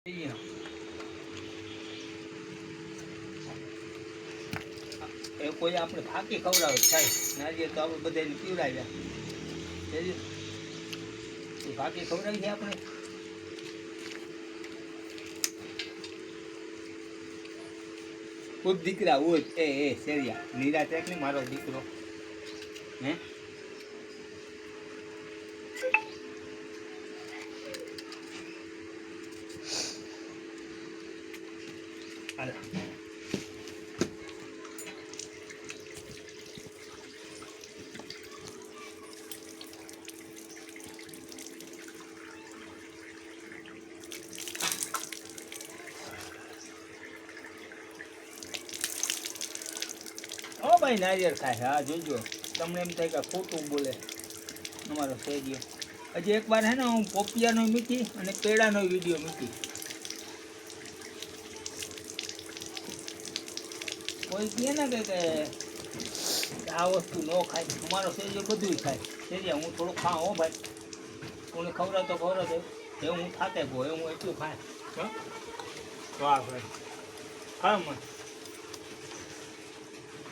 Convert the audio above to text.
એ કોઈ આપણે ફાંકી ખવડાવે થાય નારિયેળ તો આપણે બધાને પીવડાવ્યા ફાંકી ખવડાવી છે આપણે ખુદ દીકરા હોય એ શેરિયા નિરાશ રાખ ને મારો દીકરો હે હાલ ઓ ભાઈ નારિયેળ ખાય હા જોજો તમને એમ થાય કે ખોટું બોલે અમારો શેરિયો હજી એકવાર હે ને હું પોપિયાનો મૂકી અને પેડાનો વિડીયો મૂકી કોઈ કહે ને કે આ વસ્તુ ન ખાય અમારો શેરિયો બધું ખાય શેરિયા હું થોડુંક ખાઉં હો ભાઈ કોને ખવડાવતો એવું હું થાતે ગયો એવું હું એટલું ખાય હા વાહ ભાઈ હા મને